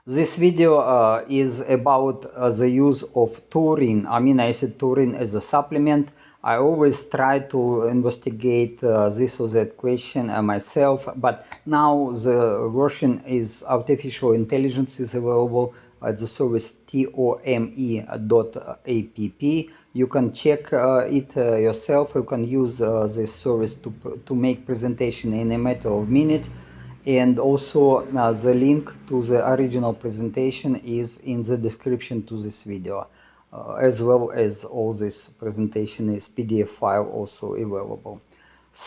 This video is about the use of taurine, amino acid taurine as a supplement. I always try to investigate this or that question myself, but now the version is artificial intelligence is available at the service tome.app. You can check it yourself. You can use this service to make presentation in a matter of minutes. And also the link to the original presentation is in the description to this video, as well as all this presentation is PDF file also available.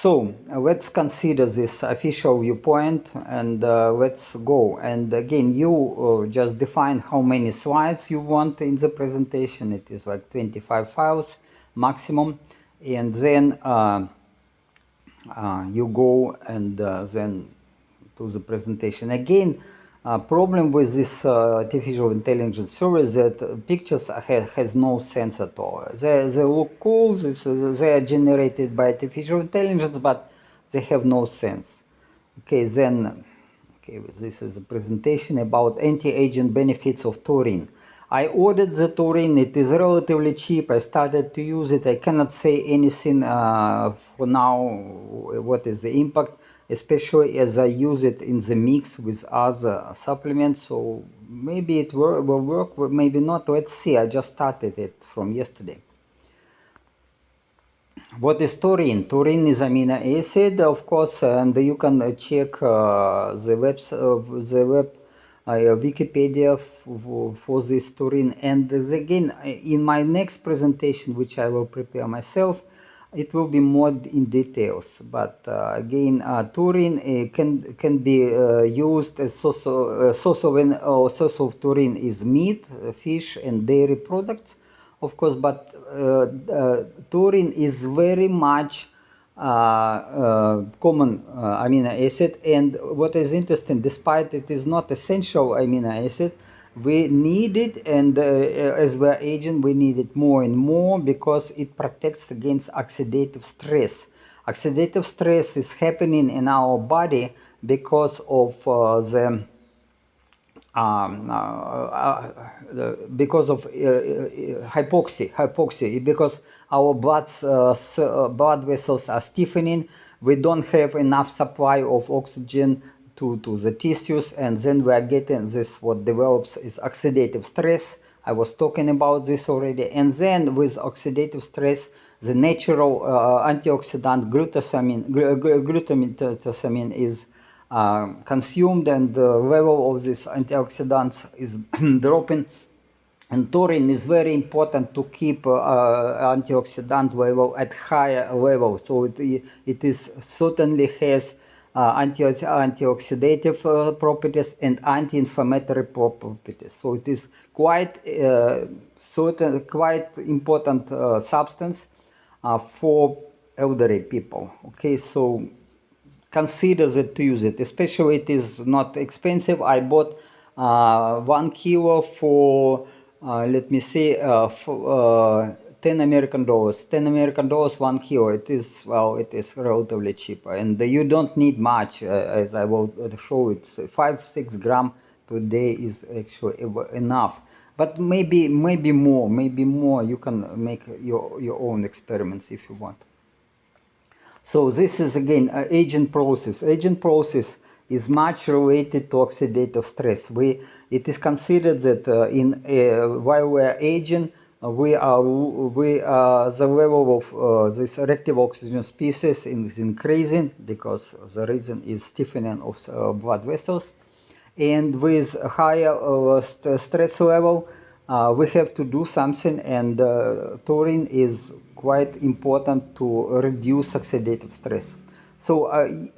So let's consider this official viewpoint and let's go. And again, you just define how many slides you want in the presentation. It is like 25 files maximum. And then you go and then to the presentation. Again, problem with this artificial intelligence service that pictures has no sense at all. They look cool, they are generated by artificial intelligence, but they have no sense. Okay, then, okay, this is a presentation about anti-aging benefits of taurine. I ordered the taurine, it is relatively cheap, I started to use it. I cannot say anything for now, what is the impact, especially as I use it in the mix with other supplements, so maybe it will work, maybe not, let's see. I just started it from yesterday. What is taurine? Taurine is amino acid, of course, and you can check the web Wikipedia for this taurine. And again, in my next presentation, which I will prepare myself, it will be more in details. But again, taurine can be used as source of taurine is meat, fish, and dairy products, of course. But taurine is very much common amino acid, and what is interesting, despite it is not essential amino acid, we need it, and as we're aging we need it more and more because it protects against oxidative stress. Oxidative stress is happening in our body because of because of hypoxia, because our blood vessels are stiffening. We don't have enough supply of oxygen to the tissues, and then we are getting this, what develops is oxidative stress. I was talking about this already. And then with oxidative stress, the natural antioxidant glutamine is consumed, and the level of these antioxidants is dropping. And taurine is very important to keep antioxidant level at higher level. So it is certainly has antioxidative properties and anti-inflammatory properties. So it is quite quite important substance for elderly people. Okay, so consider that to use it, especially it is not expensive. I bought 1 kilo for let me see, for $10 American. $10 American, 1 kilo. It is, well, it is relatively cheap, and you don't need much, as I will show. It's 5-6 grams per day is actually enough. But maybe more. You can make your own experiments if you want. So this is again aging process. Aging process is much related to oxidative stress. It is considered that while we are aging, the level of this reactive oxygen species is increasing because the reason is stiffening of blood vessels, and with higher stress level, we have to do something, and taurine is quite important to reduce oxidative stress. So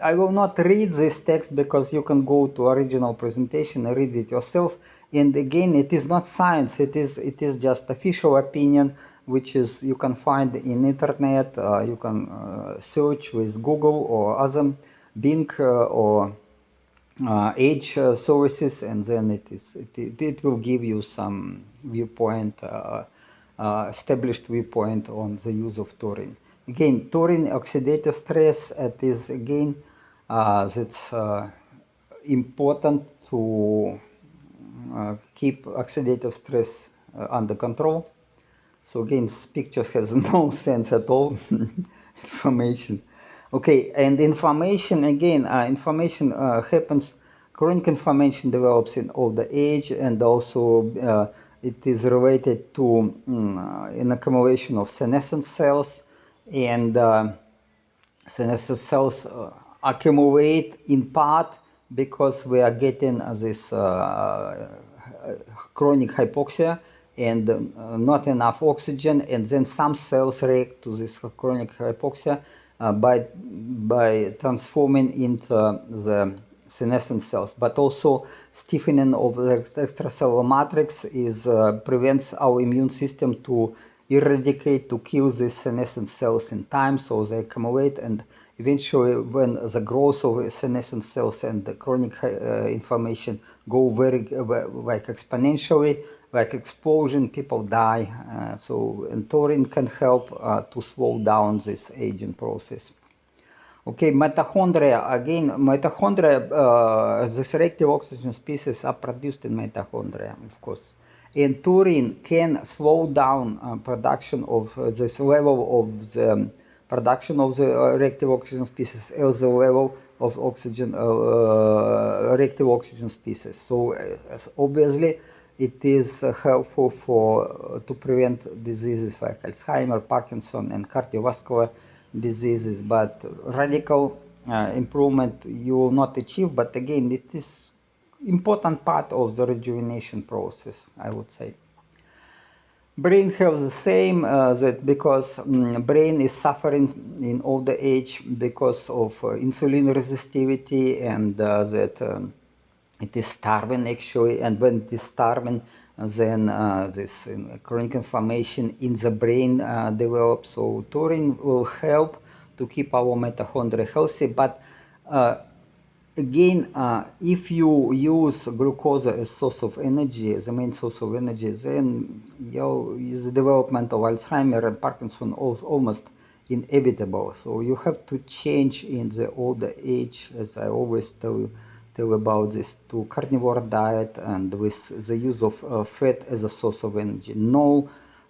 I will not read this text because you can go to original presentation and read it yourself. And again, it is not science. It is just official opinion, which is you can find in internet. You can search with Google or other Bing or age sources, and then it will give you some viewpoint, established viewpoint on the use of taurine. Again, taurine oxidative stress, it is again that's important to keep oxidative stress under control. So again, this picture has no sense at all. Inflammation. Okay, and inflammation again. Inflammation happens. Chronic inflammation develops in older age, and also it is related to an accumulation of senescent cells, and senescent cells accumulate in part because we are getting this chronic hypoxia and not enough oxygen, and then some cells react to this chronic hypoxia by transforming into the senescent cells. But also stiffening of the extracellular matrix prevents our immune system to eradicate, to kill these senescent cells in time, so they accumulate, and eventually when the growth of senescent cells and the chronic inflammation go very like exponentially, like explosion, people die. And taurine can help to slow down this aging process. Okay, mitochondria. Again, mitochondria, the selective oxygen species are produced in mitochondria, of course. And taurine can slow down production of this level of the production of the reactive oxygen species as the level of oxygen reactive oxygen species. So obviously it is helpful to prevent diseases like Alzheimer, Parkinson, and cardiovascular diseases, but radical improvement you will not achieve. But again, it is important part of the rejuvenation process, I would say. Brain health the same, that because brain is suffering in older age because of insulin resistivity, and that it is starving actually, and when it is starving, then this chronic inflammation in the brain develops. So taurine will help to keep our mitochondria healthy, but again, if you use glucose as source of energy, as the main source of energy, then the development of Alzheimer and Parkinson is almost inevitable. So you have to change in the older age, as I always tell about this, to carnivore diet and with the use of fat as a source of energy. No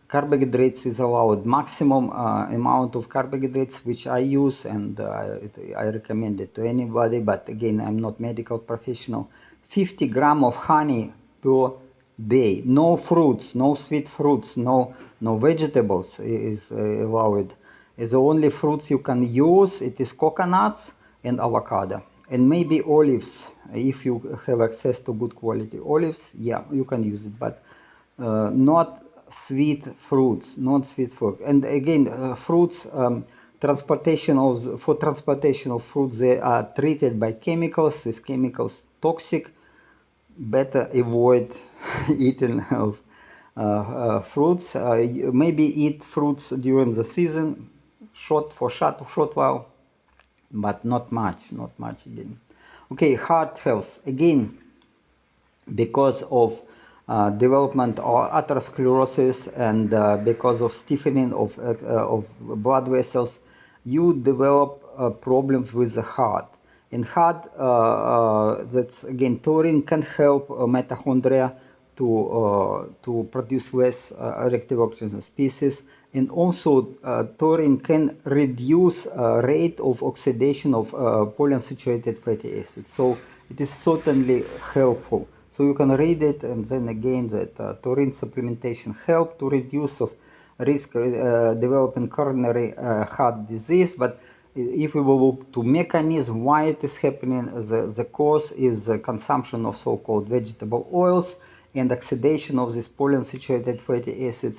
carbohydrates is allowed. Maximum amount of carbohydrates which I use, and I recommend it to anybody, but again, I'm not medical professional. 50 grams of honey per day. No fruits, no sweet fruits, no vegetables is allowed. The only fruits you can use, it is coconuts and avocado, and maybe olives. If you have access to good quality olives, yeah, you can use it, but not sweet fruits, not sweet fruit. And again, fruits, transportation of fruits, they are treated by chemicals. These chemicals toxic. Better avoid eating of fruits. Maybe eat fruits during the season, short while, but not much again. Okay, heart health again, because of development of atherosclerosis and because of stiffening of blood vessels, you develop problems with the heart. In heart, that's again, taurine can help mitochondria to produce less reactive oxygen species, and also taurine can reduce rate of oxidation of polyunsaturated fatty acids. So it is certainly helpful. So you can read it, and then again that taurine supplementation help to reduce of risk developing coronary heart disease. But if we will look to mechanism why it is happening, the cause is the consumption of so-called vegetable oils and oxidation of these polyunsaturated fatty acids,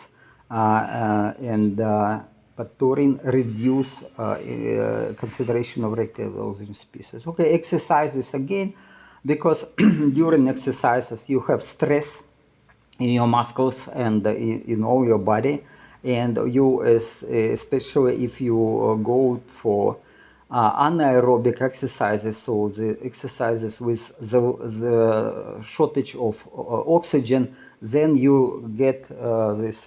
but taurine reduce consideration of reactive oxygen species. Okay, exercises again, because during exercises you have stress in your muscles and in all your body, and you, especially if you go for anaerobic exercises, so the exercises with the shortage of oxygen, then you get this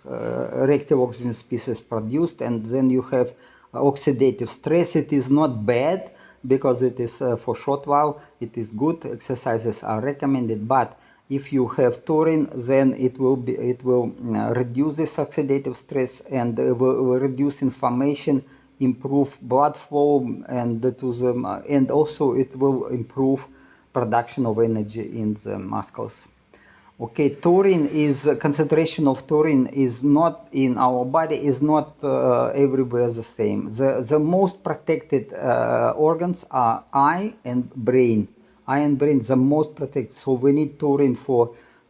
reactive oxygen species produced, and then you have oxidative stress. It is not bad. because it is for short while. It is good. Exercises are recommended, but if you have taurine, then it will reduce this oxidative stress and will reduce inflammation, improve blood flow, and and also it will improve production of energy in the muscles. Okay, taurine is concentration of taurine is not in our body, is not everywhere the same. The most protected organs are eye and brain. Eye and brain the most protected, so we need taurine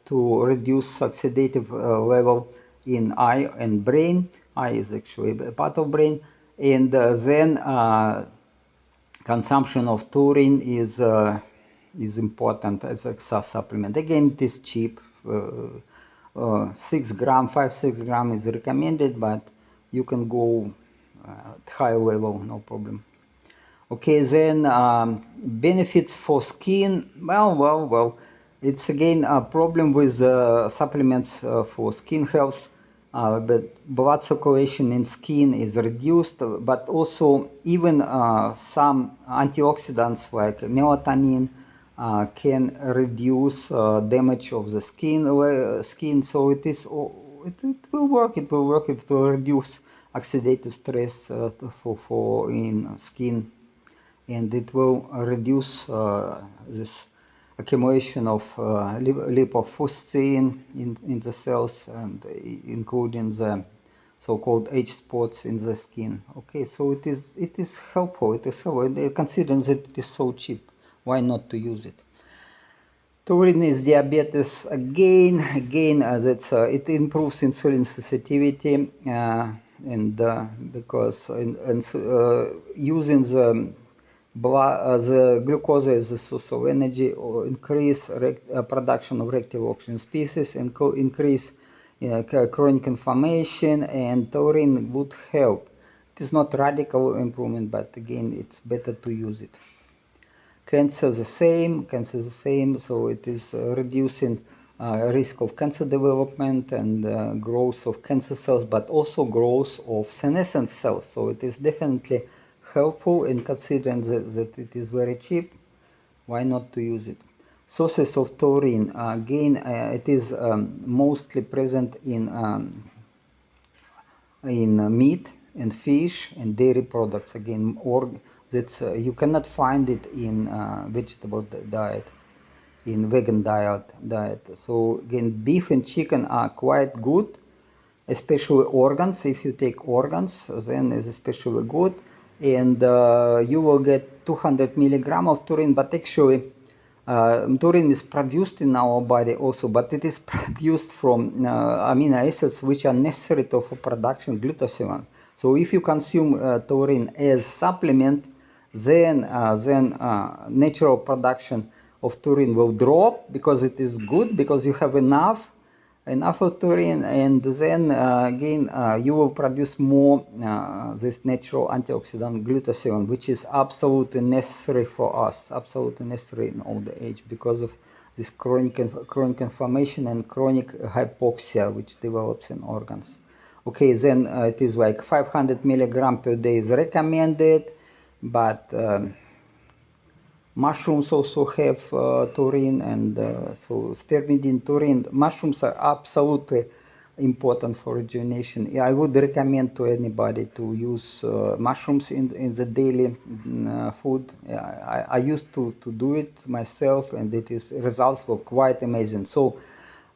to reduce oxidative level in eye and brain. Eye is actually a part of brain, and then consumption of taurine is important as a supplement. Again, it is cheap. 6 gram, 5-6 gram is recommended, but you can go at high level, no problem. Okay, then benefits for skin. Well, it's again a problem with supplements for skin health. But blood circulation in skin is reduced, but also even some antioxidants like melatonin can reduce damage of the skin. So it will work. It will reduce oxidative stress in skin, and it will reduce this accumulation of lipofuscin in the cells, and including the so-called age spots in the skin. Okay, so it is helpful. It is helpful. Considering that it is so cheap, why not to use it? Taurine is diabetes again. It improves insulin sensitivity, and because using the glucose as a source of energy, or increase production of reactive oxygen species, and increase chronic inflammation, and taurine would help. It is not radical improvement, but again, it's better to use it. Cancer the same, so it is reducing risk of cancer development and growth of cancer cells, but also growth of senescent cells. So it is definitely helpful, in considering that it is very cheap. Why not to use it? Sources of taurine, again, it is mostly present in meat and fish and dairy products. Again, you cannot find it in vegetable diet, in vegan diet. So again, beef and chicken are quite good, especially organs. If you take organs, then it's especially good, and you will get 200 milligram of taurine. But actually, taurine is produced in our body also, but it is produced from amino acids which are necessary for production glutathione. So if you consume taurine as supplement, then natural production of taurine will drop, because it is good, because you have enough of taurine, and then again you will produce more this natural antioxidant glutathione, which is absolutely necessary for us, absolutely necessary in old age, because of this chronic inflammation and chronic hypoxia which develops in organs. Okay, then it is like 500 milligram per day is recommended, but mushrooms also have taurine, and so spermidine, taurine. Mushrooms are absolutely important for rejuvenation. I would recommend to anybody to use mushrooms in the daily food. I used to do it myself, and results were quite amazing. So,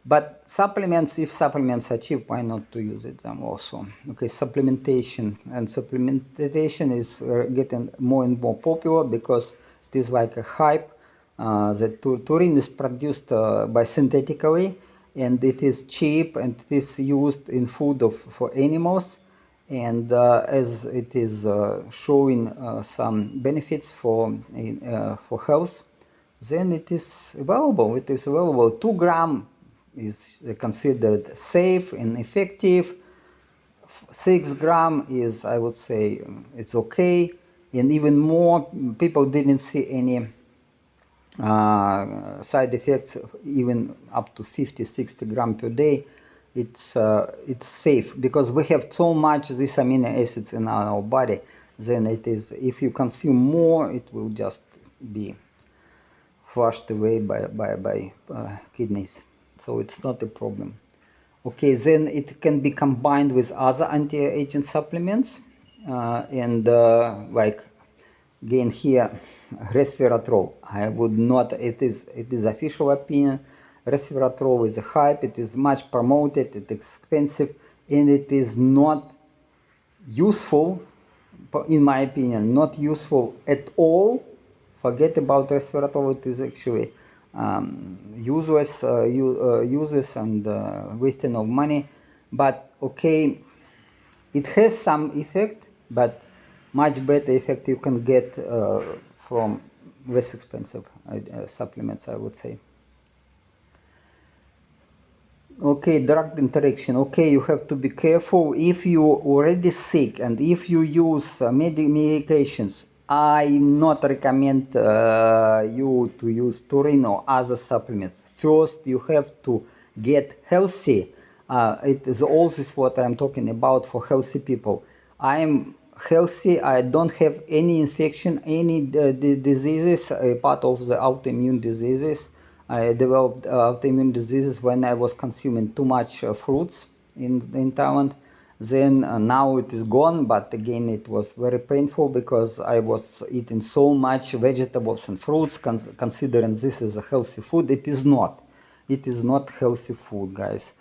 but supplements, if supplements are cheap, why not to use them also? Okay, supplementation, and supplementation is getting more and more popular, because it is like a hype. The taurine is produced by synthetically, and it is cheap, and it is used in food for animals, and as it is showing some benefits for health, then it is available. 2 gram is considered safe and effective. 6 gram is, I would say, it's okay, and even more. People didn't see any side effects, even up to 50-60 gram per day. It's safe, because we have so much these amino acids in our body. then it is, if you consume more, it will just be flushed away by kidneys, so it's not a problem. Okay, then it can be combined with other anti-aging supplements, and like again here, resveratrol. I would not. It is official opinion. Resveratrol is a hype. It is much promoted. It's expensive, and it is not useful, in my opinion, not useful at all. Forget about resveratrol. It is actually useless and wasting of money. But okay, it has some effect, but much better effect you can get from less expensive supplements, I would say. Okay, drug interaction. Okay, you have to be careful if you already sick and if you use medications. I not recommend you to use taurine or other supplements. First, you have to get healthy. It is all this what I'm talking about for healthy people. I am healthy. I don't have any infection, any diseases, part of the autoimmune diseases. I developed autoimmune diseases when I was consuming too much fruits in Thailand. Then now it is gone, but again it was very painful because I was eating so much vegetables and fruits, considering this is a healthy food. It is not. It is not healthy food, guys.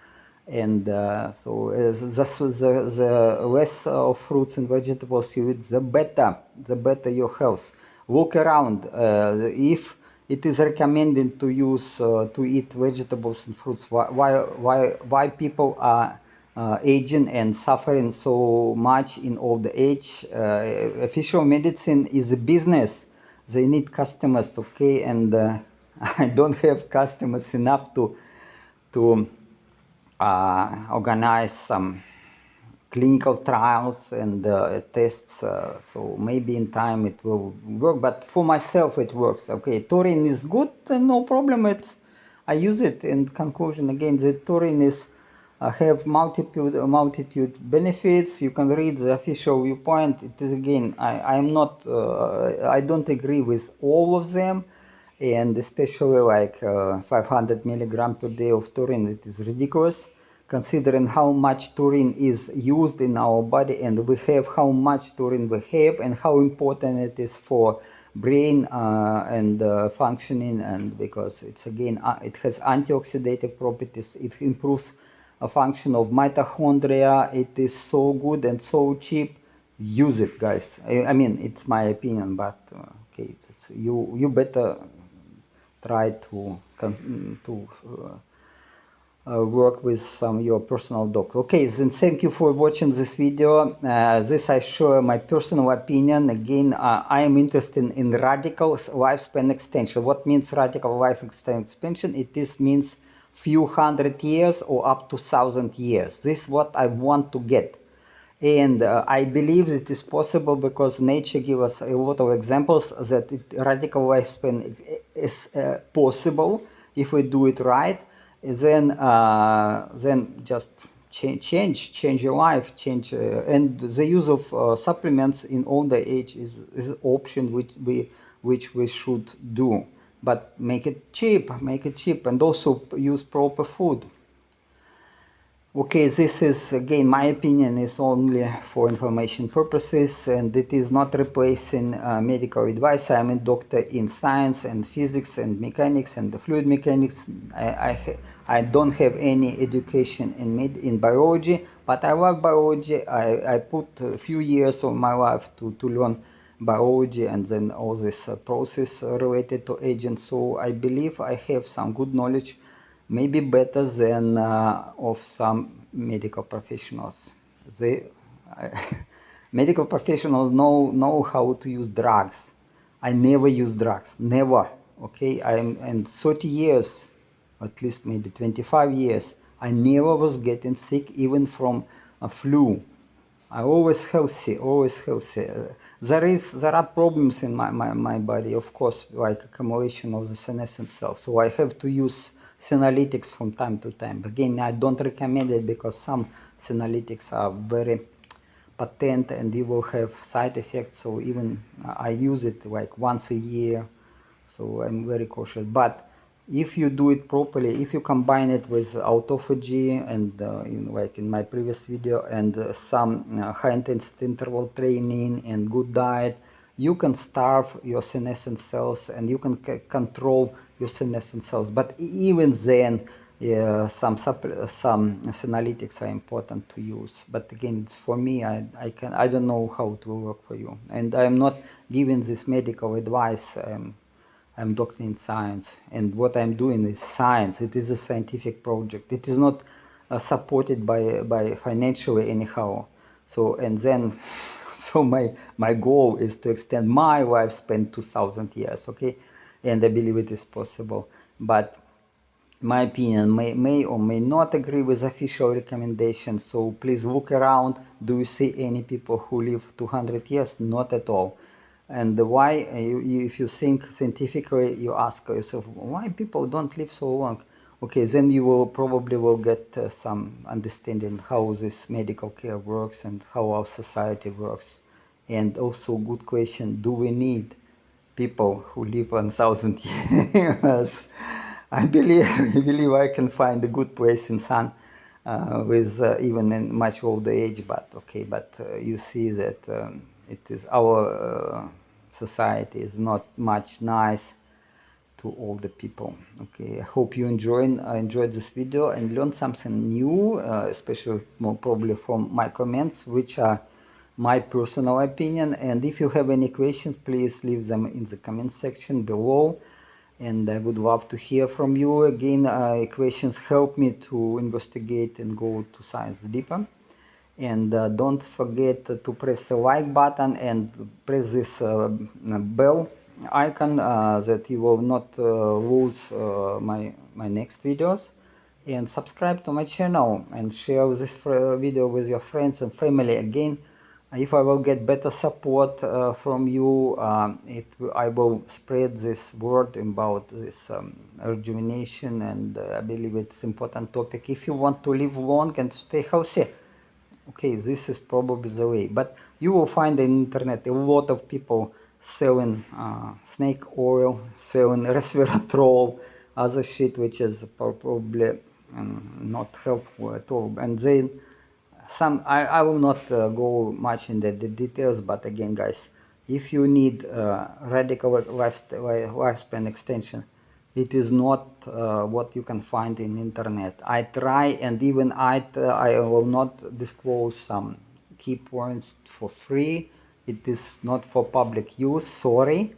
And so the less of fruits and vegetables you eat, the better your health. Look around. If it is recommended to use to eat vegetables and fruits, why people are aging and suffering so much in old age? Official medicine is a business. They need customers, okay? And I don't have customers enough to organize some clinical trials and tests, so maybe in time it will work, but for myself it works. Okay, taurine is good, no problem. I use it. In conclusion, again, the taurine is have multitude benefits. You can read the official viewpoint. It is, again, I am not I don't agree with all of them, and especially like 500 milligram per day of taurine. It is ridiculous, considering how much taurine is used in our body, and we have how much taurine we have, and how important it is for brain and functioning, and because it's, again, it has antioxidative properties. It improves a function of mitochondria. It is so good and so cheap. Use it, guys. I mean, it's my opinion, but okay, you better try to work with your personal doctor. Okay, then thank you for watching this video. This I show my personal opinion. Again, I am interested in radical lifespan extension. What means radical lifespan extension? It means few hundred years or up to 1,000 years. This is what I want to get. And I believe it is possible because nature gives us a lot of examples that radical lifespan is possible if we do it right. Then just change your life, and the use of supplements in older age is an option which we should do. But make it cheap, and also use proper food. Okay, this is, again, my opinion is only for information purposes, and it is not replacing medical advice. I am a doctor in science and physics and mechanics and fluid mechanics. I don't have any education in biology, but I love biology. I put a few years of my life to learn biology, and then all this process related to aging. So I believe I have some good knowledge, maybe better than of some medical professionals. Medical professionals know how to use drugs. I never use drugs, never. Okay, I'm in 30 years, at least maybe 25 years, I never was getting sick even from a flu. I'm always healthy, always healthy. There are problems in my body, of course, like accumulation of the senescent cells. So I have to use senolytics from time to time. Again, I don't recommend it because some senolytics are very patent and you will have side effects. So even I use it like once a year, so I'm very cautious. But if you do it properly, if you combine it with autophagy and like in my previous video, and some high intensity interval training and good diet, you can starve your senescent cells and you can control your senescent cells. But even then, some senolytics are important to use. But again, it's for me. I don't know how it will work for you, and I'm not giving this medical advice. I'm doctor in science, and what I'm doing is science. It is a scientific project. It is not supported by financially anyhow. So and then, so my goal is to extend my lifespan to 1,000 years. Okay, and I believe it is possible. But my opinion may or may not agree with official recommendations. So please look around. Do you see any people who live 200 years? Not at all. And why, if you think scientifically, you ask yourself, why people don't live so long? Okay, then you will probably get some understanding how this medical care works and how our society works. And also, good question, do we need people who live 1,000 years? I believe I can find a good place in sun with even in much older age. But okay, but you see that it is our society is not much nice to all the people. Okay, I hope you enjoyed this video and learned something new, especially more probably from my comments, which are my personal opinion. And if you have any questions, please leave them in the comment section below, and I would love to hear from you. Again, questions help me to investigate and go to science deeper. And don't forget to press the like button and press this bell icon that you will not lose my next videos, and subscribe to my channel and share this video with your friends and family. Again, if I will get better support from you, I will spread this word about this rejuvenation, and I believe it's important topic if you want to live long and stay healthy. Okay, this is probably the way, but you will find on internet a lot of people selling snake oil, selling resveratrol, other shit which is probably not helpful at all. And then I will not go much in the details, but again, guys, if you need radical lifespan extension, it is not what you can find in internet. I try, and even I will not disclose some key points for free. It is not for public use. Sorry.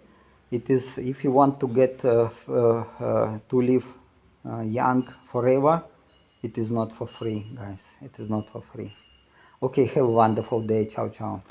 It is if you want to get to live young forever. It is not for free, guys. It is not for free. Okay, have a wonderful day. Ciao, ciao.